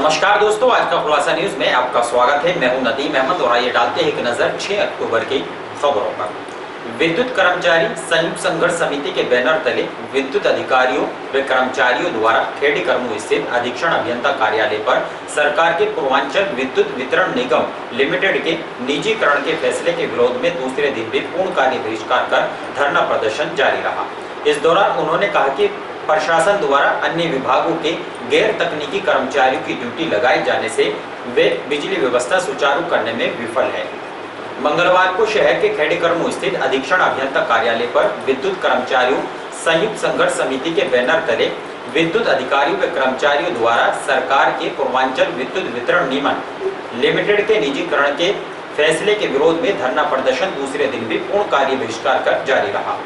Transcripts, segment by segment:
नमस्कार दोस्तों, आज का खुलासा न्यूज में आपका स्वागत है। मैं हूं नदीम अहमद और आइए डालते हैं एक नजर 6 अक्टूबर की खबरों पर। विद्युत कर्मचारी संयुक्त संघर्ष समिति के बैनर तले विद्युत अधिकारियों व कर्मचारियों द्वारा खेड़ी कर्मू स्थित अधीक्षण अभियंता कार्यालय पर सरकार के पूर्वांचल विद्युत वितरण निगम लिमिटेड के निजीकरण के फैसले के विरोध में दूसरे दिन भी पूर्णकालिक बहिष्कार कर धरना प्रदर्शन जारी रहा। इस दौरान उन्होंने कहा कि प्रशासन द्वारा अन्य विभागों के गैर तकनीकी कर्मचारियों की ड्यूटी लगाए जाने से वे बिजली व्यवस्था सुचारू करने में विफल है। मंगलवार को शहर के खेड़ी कर्मू स्थित अधीक्षण अभियंता कार्यालय पर विद्युत कर्मचारियों संयुक्त संघर्ष समिति के बैनर तले विद्युत अधिकारियों व कर्मचारियों द्वारा सरकार के पूर्वांचल विद्युत वितरण निगम लिमिटेड के निजीकरण के फैसले के विरोध में धरना प्रदर्शन दूसरे दिन भी पूर्णकालिक बहिष्कार कर जारी रहा।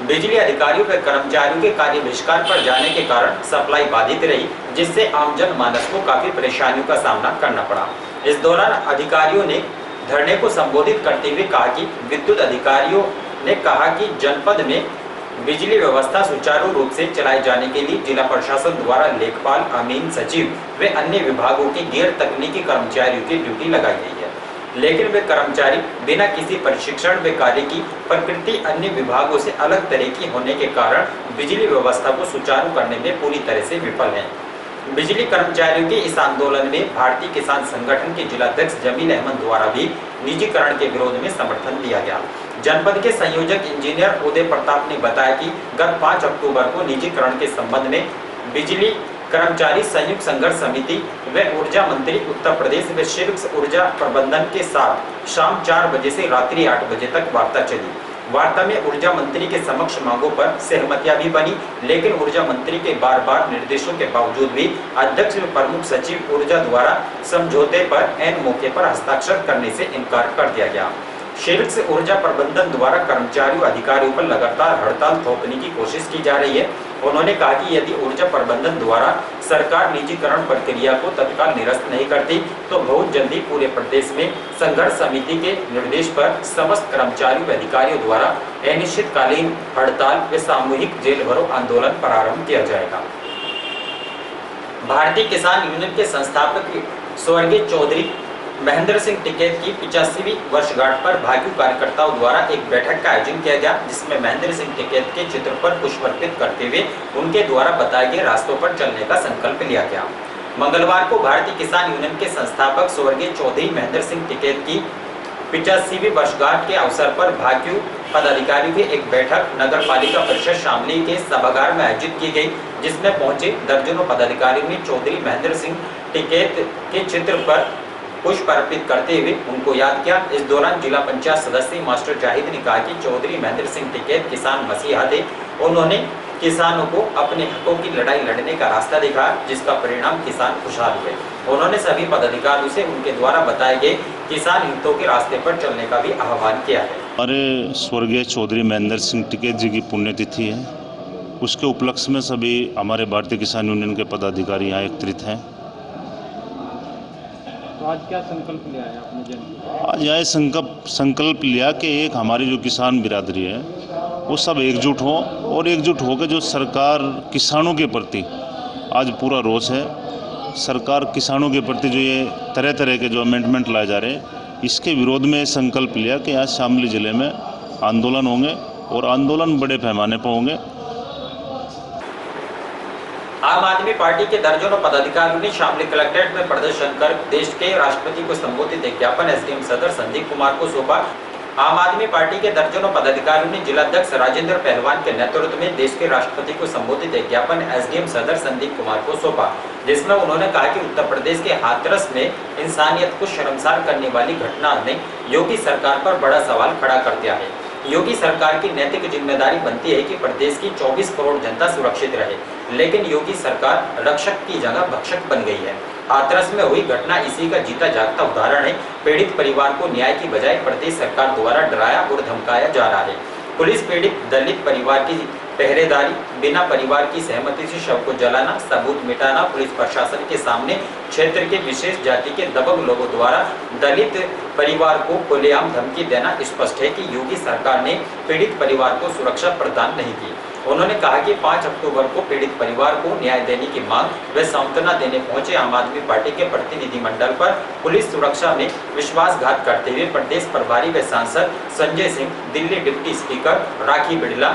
बिजली अधिकारियों व कर्मचारियों के कार्य बहिष्कार पर जाने के कारण सप्लाई बाधित रही, जिससे आम जन मानस को काफी परेशानियों का सामना करना पड़ा। इस दौरान अधिकारियों ने धरने को संबोधित करते हुए कहा कि विद्युत अधिकारियों ने कहा कि जनपद में बिजली व्यवस्था सुचारू रूप से चलाए जाने के लिए जिला प्रशासन द्वारा लेखपाल, अमीन, सचिव व अन्य विभागों के गैर तकनीकी कर्मचारियों की ड्यूटी लगाई गई है, लेकिन वे कर्मचारी बिना किसी प्रशिक्षण व कार्य की प्रकृति अन्य विभागों से अलग तरह की होने के कारण बिजली व्यवस्था को सुचारू करने में पूरी तरह से विफल हैं। बिजली कर्मचारियों के इस आंदोलन में भारतीय किसान संगठन के जिलाध्यक्ष जमील अहमद द्वारा भी निजीकरण के विरोध में समर्थन दिया गया। जनपद के संयोजक इंजीनियर उदय प्रताप ने बताया कि गत 5 अक्टूबर को निजीकरण के संबंध में बिजली कर्मचारी संयुक्त संघर्ष समिति व ऊर्जा मंत्री उत्तर प्रदेश व शीर्ष ऊर्जा प्रबंधन के साथ शाम 4 बजे से रात्रि 8 बजे तक वार्ता चली। वार्ता में ऊर्जा मंत्री के समक्ष मांगों पर सहमतियां भी बनी, लेकिन ऊर्जा मंत्री के बार-बार निर्देशों के बावजूद भी अध्यक्ष व प्रमुख सचिव ऊर्जा द्वारा समझौते पर ऐन मौके पर हस्ताक्षर करने से इनकार कर दिया गया। शीर्ष ऊर्जा प्रबंधन द्वारा कर्मचारियों अधिकारियों पर लगातार हड़ताल थोपने की कोशिश की जा रही है। उन्होंने कहा कि यदि ऊर्जा प्रबंधन द्वारा सरकार निजीकरण प्रक्रिया को तत्काल निरस्त नहीं करती तो बहुत जल्दी पूरे प्रदेश में संघर्ष समिति के निर्देश पर समस्त कर्मचारियों व अधिकारियों द्वारा अनिश्चितकालीन हड़ताल व सामूहिक जेल भरो आंदोलन प्रारंभ किया जाएगा। भारतीय किसान यूनियन के संस्थापक स्वर्गीय चौधरी महेंद्र सिंह टिकैत की 85वीं वर्षगांठ पर भाजपा कार्यकर्ताओं द्वारा एक बैठक का आयोजन किया गया, जिसमें महेंद्र सिंह टिकैत के चित्र पर पुष्प अर्पित करते हुए उनके द्वारा बताए गए रास्तों पर चलने का संकल्प लिया गया। मंगलवार को भारतीय किसान यूनियन के संस्थापक स्वर्गीय चौधरी महेंद्र सिंह टिकैत की 85वीं वर्षगांठ के अवसर पर भाजपा पदाधिकारियों की एक बैठक नगर पालिका परिषद शामली के सभागार में आयोजित की गई, जिसमें पहुंचे दर्जनों पदाधिकारियों ने चौधरी महेंद्र सिंह टिकैत के चित्र पर पुष्प अर्पित करते हुए उनको याद किया। इस दौरान जिला पंचायत सदस्य मास्टर जाहिद ने कहा कि चौधरी महेंद्र सिंह टिकैत किसान मसीहा थे। उन्होंने किसानों को अपने हकों की लड़ाई लड़ने का रास्ता दिखाया, जिसका परिणाम किसान खुशहाल हुए। उन्होंने सभी पदाधिकारियों से उनके द्वारा बताए गए किसान हितों के रास्ते पर चलने का भी आह्वान किया है। हमारे स्वर्गीय चौधरी महेंद्र सिंह टिकैत जी की पुण्यतिथि है, उसके उपलक्ष्य में सभी हमारे भारतीय किसान यूनियन के पदाधिकारी यहाँ एकत्रित हैं। तो आज क्या संकल्प लिया है आपने जन? आज यह संकल्प लिया कि एक हमारी जो किसान बिरादरी है वो सब एकजुट हो और एकजुट होकर जो सरकार किसानों के प्रति आज पूरा रोष है, सरकार किसानों के प्रति जो ये तरह तरह के जो अमेंडमेंट लाए जा रहे हैं इसके विरोध में संकल्प लिया कि आज शामली जिले में आंदोलन होंगे और आंदोलन बड़े पैमाने पर होंगे। आम आदमी पार्टी के दर्जनों पदाधिकारियों ने शामली कलेक्ट्रेट में प्रदर्शन कर देश के राष्ट्रपति को संबोधित एक ज्ञापन एसडीएम सदर संदीप कुमार को सौंपा। आम आदमी पार्टी के दर्जनों पदाधिकारियों ने जिलाध्यक्ष राजेंद्र पहलवान के नेतृत्व में देश के राष्ट्रपति को संबोधित एक ज्ञापन एसडीएम सदर संदीप कुमार को सौंपा, जिसमें उन्होंने कहा कि उत्तर प्रदेश के हाथरस में इंसानियत को शर्मसार करने वाली घटना ने योगी सरकार पर बड़ा सवाल खड़ा कर दिया है। योगी सरकार की नैतिक जिम्मेदारी बनती है कि प्रदेश की 24 करोड़ जनता सुरक्षित रहे, लेकिन योगी सरकार रक्षक की जगह भक्षक बन गई है। हाथरस में हुई घटना इसी का जीता जागता उदाहरण है। पीड़ित परिवार को न्याय की बजाय प्रदेश सरकार द्वारा डराया और धमकाया जा रहा है। पुलिस पीड़ित दलित परिवार की पहरेदारी, बिना परिवार की सहमति से शव को जलाना, सबूत मिटाना, पुलिस प्रशासन के सामने क्षेत्र के विशेष जाति के दबंग लोगों द्वारा दलित परिवार को खुलेआम धमकी देना स्पष्ट है कि योगी सरकार ने पीड़ित परिवार को सुरक्षा प्रदान नहीं की। उन्होंने कहा कि 5 अक्टूबर को पीड़ित परिवार को न्याय देने की मांग व सांत्वना देने पहुंचे आम आदमी पार्टी के प्रतिनिधिमंडल पर पुलिस सुरक्षा में विश्वासघात करते हुए प्रदेश प्रभारी व सांसद संजय सिंह, दिल्ली डिप्टी स्पीकर राखी बिड़ला,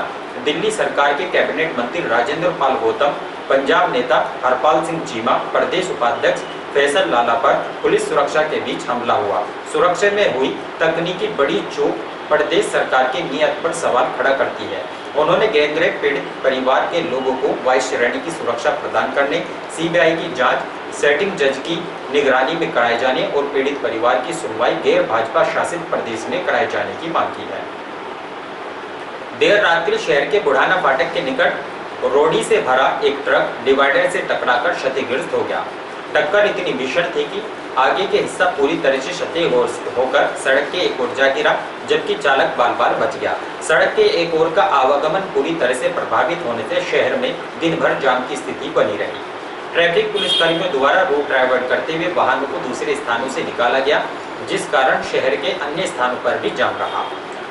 दिल्ली सरकार के कैबिनेट मंत्री राजेंद्र पाल गौतम, पंजाब नेता हरपाल सिंह चीमा, प्रदेश उपाध्यक्ष फैसल लाला पर पुलिस सुरक्षा के बीच हमला हुआ। सुरक्षा में हुई तकनीकी बड़ी चूक प्रदेश सरकार की नीयत पर सवाल खड़ा करती है। उन्होंने गैंगरेप पीड़ित परिवार के लोगों को वायु श्रेणी की सुरक्षा प्रदान करने, सीबीआई की जांच, सेटिंग जज की निगरानी में कराए जाने और पीड़ित परिवार की सुनवाई गैर भाजपा शासित प्रदेश में कराए जाने की मांग की है। देर रात्रि शहर के बुढ़ाना फाटक के निकट रोडी से भरा एक ट्रक डिवाइडर से टकराकर क्षतिग्रस्त हो गया। टक्कर इतनी भीषण थी कि आगे के हिस्सा पूरी तरह से क्षति होकर सड़क के एक ओर जा गिरा, जबकि चालक बाल-बाल बच गया। सड़क के एक ओर का आवागमन पूरी तरह से प्रभावित होने से शहर में दिन भर जाम की स्थिति बनी रही। ट्रैफिक पुलिसकर्मियों द्वारा रूट डाइवर्ट करते हुए वाहनों को दूसरे स्थानों से निकाला गया, जिस कारण शहर के अन्य स्थानों पर भी जाम रहा।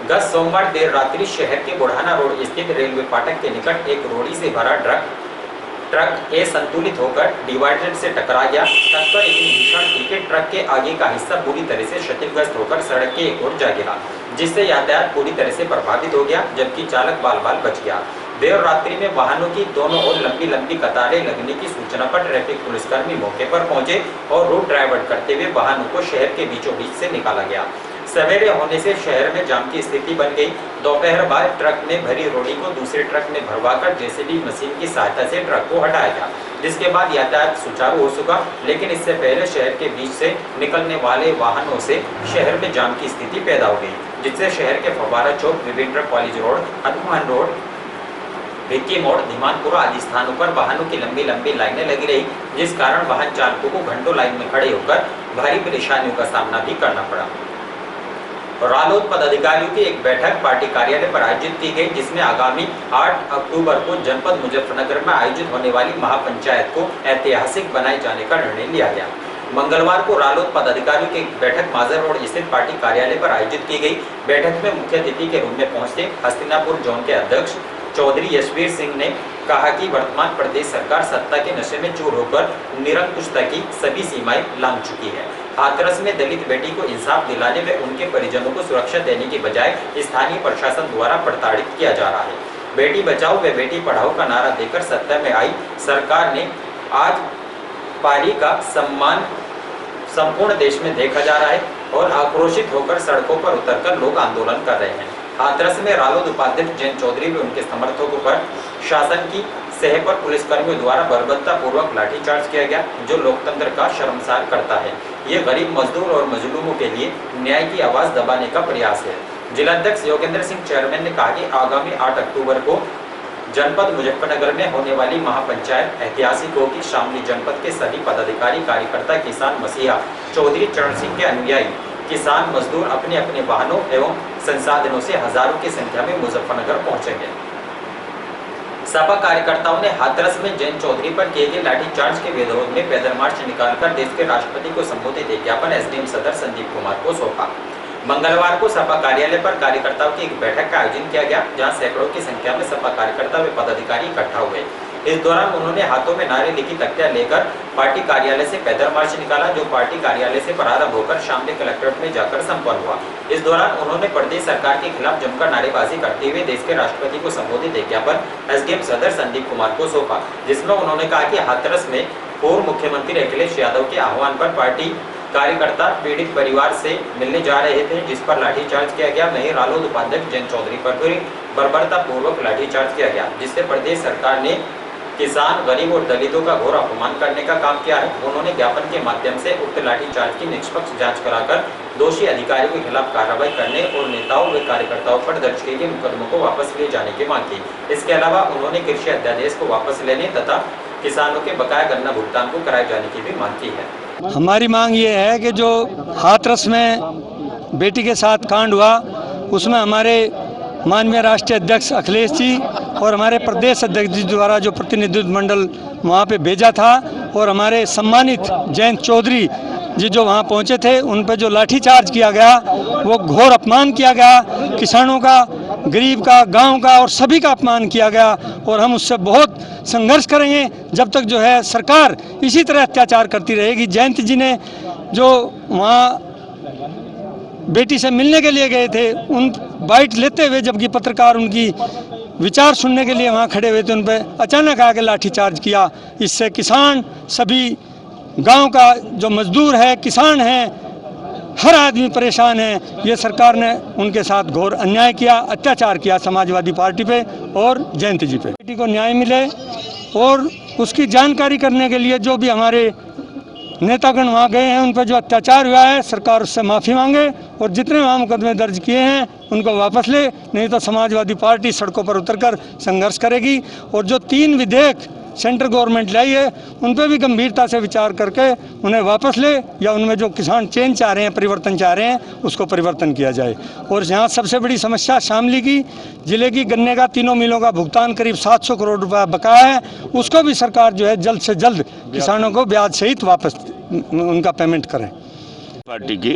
गत सोमवार देर रात्रि शहर के बुढ़ाना रोड स्थित रेलवे फाटक के निकट एक रोडी से भरा ट्रक असंतुलित होकर डिवाइडर से टकरा गया। टक्कर इतनी भीषण थी कि ट्रक के आगे का हिस्सा पूरी तरह से क्षतिग्रस्त होकर सड़क के एक ओर जा गिरा, जिससे यातायात पूरी तरह से प्रभावित हो गया, जबकि चालक बाल-बाल बच गया। देर रात्रि में वाहनों की दोनों ओर लंबी कतारें लगने की सूचना पर ट्रैफिक पुलिसकर्मी मौके पर पहुंचे और रूट डाइवर्ट करते हुए वाहनों को शहर के बीचों बीच से निकाला गया। सवेरे होने से शहर में जाम की स्थिति बन गई। दोपहर बाद ट्रक में भरी रोडी को दूसरे ट्रक में भरवाकर जेसीबी मशीन की सहायता से ट्रक को हटाया गया, जिसके बाद यातायात सुचारू हो सका। लेकिन इससे पहले शहर के बीच से निकलने वाले वाहनों से शहर में जाम की स्थिति पैदा हो गई, जिससे शहर के Fawwara Chowk, Ravindra college road, Hanuman road, Bhikki Mod, Dhimanpura आदि स्थानों पर वाहनों की लंबी लाइनें लगी रही, जिस कारण वाहन चालकों को घंटों लाइन में खड़े होकर भारी परेशानियों का सामना भी करना पड़ा। रालोद पदाधिकारियों की एक बैठक पार्टी कार्यालय पर आयोजित की गई, जिसमें आगामी 8 अक्टूबर को जनपद मुजफ्फरनगर में आयोजित होने वाली महापंचायत को ऐतिहासिक बनाए जाने का निर्णय लिया गया। मंगलवार को रालोद पदाधिकारियों की एक बैठक माजर रोड स्थित पार्टी कार्यालय पर आयोजित की गई। बैठक में मुख्य अतिथि के रूप में पहुंचे हस्तिनापुर जोन के अध्यक्ष चौधरी यशवीर सिंह ने कहा कि वर्तमान प्रदेश सरकार सत्ता के नशे में चूर होकर निरंकुशता की सभी सीमाएं लांघ चुकी है। हाथरस में दलित बेटी को इंसाफ दिलाने में उनके परिजनों को सुरक्षा देने की बजाय स्थानीय प्रशासन द्वारा प्रताड़ित किया जा रहा है। बेटी बचाओ व बेटी पढ़ाओ का नारा देकर सत्ता में आई सरकार ने आज पारी का सम्मान संपूर्ण देश में देखा जा रहा है और आक्रोशित होकर सड़कों पर उतरकर लोग आंदोलन कर रहे हैं। हाथरस में रालोद उपाध्यक्ष जैन चौधरी व उनके समर्थकों पर शासन की सह पर पुलिसकर्मियों द्वारा बर्बरतापूर्वक लाठीचार्ज किया गया, जो लोकतंत्र का शर्मसार करता है। ये गरीब मजदूर और मजलूमों के लिए न्याय की आवाज दबाने का प्रयास है। जिलाध्यक्ष योगेंद्र सिंह चेयरमैन ने कहा कि आगामी 8 अक्टूबर को जनपद मुजफ्फरनगर में होने वाली महापंचायत ऐतिहासिक होगी। शामली जनपद के सभी पदाधिकारी, कार्यकर्ता, किसान मसीहा चौधरी चरण सिंह के अनुयायी, किसान मजदूर अपने अपने वाहनों एवं संसाधनों से हजारों की संख्या में मुजफ्फरनगर पहुंचेंगे। सपा कार्यकर्ताओं ने हाथरस में जैन चौधरी पर किए गए लाठीचार्ज के विरोध में पैदल मार्च निकालकर देश के राष्ट्रपति को संबोधित एक ज्ञापन एसडीएम सदर संदीप कुमार को सौंपा। मंगलवार को सपा कार्यालय पर कार्यकर्ताओं की एक बैठक का आयोजन किया गया, जहां सैकड़ों की संख्या में सपा कार्यकर्ता व पदाधिकारी इकट्ठा हुए। इस दौरान उन्होंने हाथों में नारे लिखी तख्तियां लेकर पार्टी कार्यालय से पैदल मार्च निकाला, जो पार्टी कार्यालय से प्रारंभ होकर शामली कलेक्ट्रेट में जाकर संपन्न हुआ। इस दौरान उन्होंने प्रदेश सरकार के खिलाफ जमकर नारेबाजी करते हुए देश के राष्ट्रपति को संबोधित एक ज्ञापन एसडीएम सदर संदीप कुमार को सौंपा, जिसमें उन्होंने कहा कि हाथरस में पूर्व मुख्यमंत्री अखिलेश यादव के आह्वान पर पार्टी कार्यकर्ता पीड़ित परिवार से मिलने जा रहे थे, जिस पर लाठीचार्ज किया गया। वहीं रालोद उपाध्यक्ष जैन चौधरी पर भी बर्बरतापूर्वक लाठीचार्ज किया गया, जिससे प्रदेश सरकार ने किसान, गरीब और दलितों का घोर अपमान करने का काम किया है। उन्होंने ज्ञापन के माध्यम से उक्त लाठीचार्ज की निष्पक्ष जांच कराकर दोषी अधिकारियों के खिलाफ कार्रवाई करने और नेताओं व कार्यकर्ताओं पर दर्ज किए गए मुकदमों को वापस लिए जाने की मांग की। इसके अलावा उन्होंने कृषि अध्यादेश को वापस लेने तथा किसानों के बकाया गन्ना भुगतान को कराए जाने की भी मांग की है। हमारी मांग ये है कि जो हाथरस में बेटी के साथ कांड हुआ, उसमें हमारे माननीय राष्ट्रीय अध्यक्ष अखिलेश जी और हमारे प्रदेश अध्यक्ष जी द्वारा जो प्रतिनिधित्व मंडल वहाँ पे भेजा था और हमारे सम्मानित जैन चौधरी जी जो वहाँ पहुँचे थे, उन पे जो लाठीचार्ज किया गया वो घोर अपमान किया गया। किसानों का गरीब का, गांव का और सभी का अपमान किया गया और हम उससे बहुत संघर्ष करेंगे जब तक जो है सरकार इसी तरह अत्याचार करती रहेगी। जयंत जी ने जो वहाँ बेटी से मिलने के लिए गए थे, उन बाइट लेते हुए जबकि पत्रकार उनकी विचार सुनने के लिए वहाँ खड़े हुए थे, उन पर अचानक आके लाठीचार्ज किया। इससे किसान, सभी गांव का जो मजदूर है, किसान है, हर आदमी परेशान है। ये सरकार ने उनके साथ घोर अन्याय किया, अत्याचार किया समाजवादी पार्टी पे और जयंत जी पे। बेटी को न्याय मिले और उसकी जानकारी करने के लिए जो भी हमारे नेतागण वहाँ गए हैं, उन पर जो अत्याचार हुआ है, सरकार उससे माफ़ी मांगे और जितने वहाँ मुकदमे दर्ज किए हैं उनको वापस ले, नहीं तो समाजवादी पार्टी सड़कों पर उतरकर संघर्ष करेगी। और जो 3 विधेयक सेंट्रल गवर्नमेंट लाई है, उन पर भी गंभीरता से विचार करके उन्हें वापस ले, या उनमें जो किसान चेंज चाह रहे हैं, परिवर्तन चाह रहे हैं, उसको परिवर्तन किया जाए। और यहाँ सबसे बड़ी समस्या शामली की जिले की गन्ने का 3 मिलों का भुगतान करीब 700 करोड़ रुपया बकाया है, उसको भी सरकार जो है जल्द से जल्द किसानों को ब्याज सहित वापस उनका पेमेंट करें। पार्टी की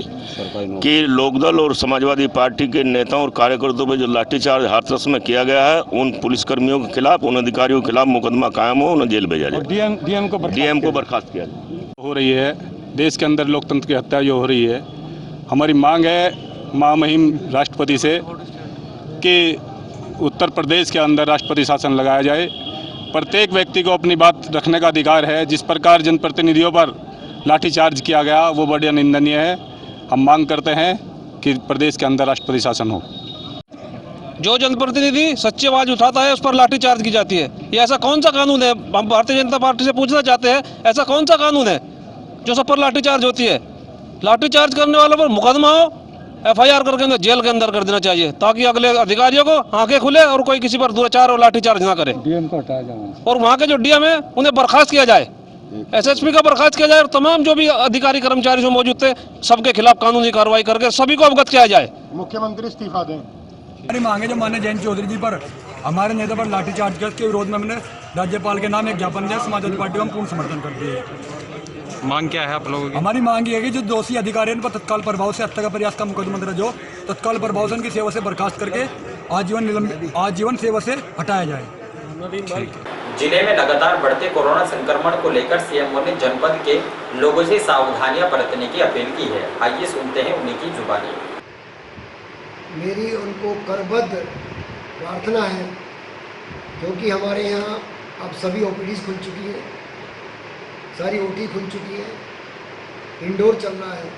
कि लोकदल और समाजवादी पार्टी के नेताओं और कार्यकर्ताओं पर जो लाठीचार्ज हाथरस में किया गया है, उन पुलिसकर्मियों के खिलाफ, उन अधिकारियों के खिलाफ मुकदमा कायम हो, उन्हें जेल भेजा जाए, डीएम को बर्खास्त किया जाए। हो रही है देश के अंदर लोकतंत्र की हत्या जो हो रही है, हमारी मांग है महामहिम राष्ट्रपति से कि उत्तर प्रदेश के अंदर राष्ट्रपति शासन लगाया जाए। प्रत्येक व्यक्ति को अपनी बात रखने का अधिकार है। जिस प्रकार जनप्रतिनिधियों पर लाठीचार्ज किया गया वो बड़ा निंदनीय है। हम मांग करते हैं कि प्रदेश के अंदर राष्ट्रपति शासन हो। जो जनप्रतिनिधि सच्ची आवाज उठाता है उस पर लाठीचार्ज की जाती है। ये ऐसा कौन सा कानून है? हम भारतीय जनता पार्टी से पूछना चाहते हैं, ऐसा कौन सा कानून है जो सब पर लाठीचार्ज होती है? लाठीचार्ज करने वालों पर मुकदमा हो, FIR करके उन्हें जेल के अंदर कर देना चाहिए, ताकि अगले अधिकारियों को आंखें खुले और कोई किसी पर दुराचार और लाठीचार्ज ना करे। डीएम को हटाया जाए और वहाँ के जो डीएम है उन्हें बर्खास्त किया जाए, SSP का बर्खास्त किया जाए और तमाम जो भी अधिकारी कर्मचारी जो मौजूद थे सबके खिलाफ कानूनी कार्रवाई करके सभी को अवगत किया जाए। मुख्यमंत्री इस्तीफा दें। हमारी मांग है जो माननीय जयंत चौधरी जी पर हमारे नेता पर लाठीचार्ज किया, उसके विरोध में हमने राज्यपाल के नाम एक ज्ञापन दिया। समाजवादी पार्टी को हम पूर्ण समर्थन करते हैं। मांग क्या है आप लोगों की? हमारी मांग ये है कि जो दोषी अधिकारी हैं, उन पर तत्काल प्रभाव से हत्या का प्रयास का मुकदमा दर्ज हो, तत्काल प्रभाव से उनकी सेवा से बर्खास्त करके आजीवन सेवा से हटाया जाए। जिले में लगातार बढ़ते कोरोना संक्रमण को लेकर सीएमओ ने जनपद के लोगों से सावधानियां बरतने की अपील की है। आइए सुनते हैं उन्हीं की जुबानी। मेरी उनको करबद्ध प्रार्थना है, क्योंकि हमारे यहाँ अब सभी OPDs खुल चुकी है, सारी OT खुल चुकी है, इंडोर चल रहा है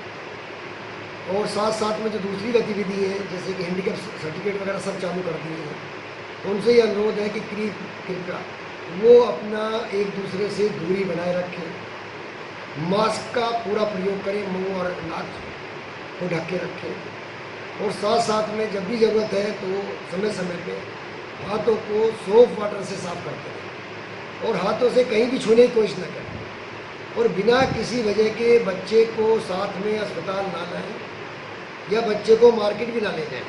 और साथ साथ में जो दूसरी गतिविधि है जैसे कि हैंडीकैप सर्टिफिकेट वगैरह सब चालू कर दिए हैं। तो उनसे ये अनुरोध है कि कृपया वो अपना एक दूसरे से दूरी बनाए रखें, मास्क का पूरा प्रयोग करें, मुंह और नाक को ढक के रखें और साथ साथ में जब भी ज़रूरत है तो समय समय पे हाथों को सोप वाटर से साफ करते रहें और हाथों से कहीं भी छूने की कोशिश न करें और बिना किसी वजह के बच्चे को साथ में अस्पताल ना लाएं या बच्चे को मार्केट भी ना ले जाएं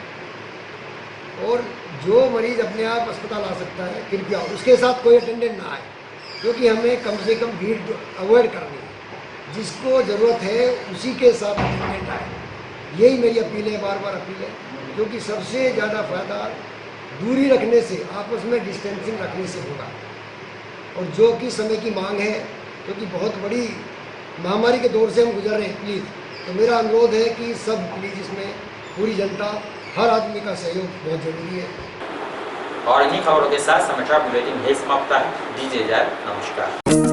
और जो मरीज़ अपने आप अस्पताल आ सकता है कृपया उसके साथ कोई अटेंडेंट ना आए, क्योंकि हमें कम से कम भीड़ अवॉइड करनी है। जिसको ज़रूरत है उसी के साथ अटेंडेंट आए, यही मेरी अपील है, बार बार अपील है, क्योंकि सबसे ज़्यादा फ़ायदा दूरी रखने से, आपस में डिस्टेंसिंग रखने से होगा और जो कि समय की मांग है, क्योंकि बहुत बड़ी महामारी के दौर से हम गुजर रहे हैं। प्लीज़, तो मेरा अनुरोध है कि सब प्लीज़ इसमें पूरी जनता, हर आदमी का सहयोग बहुत जरूरी है। और इन्हीं खबरों के साथ समाचार बुलेटिन यही समाप्त है। दीजिए इजाजत, नमस्कार।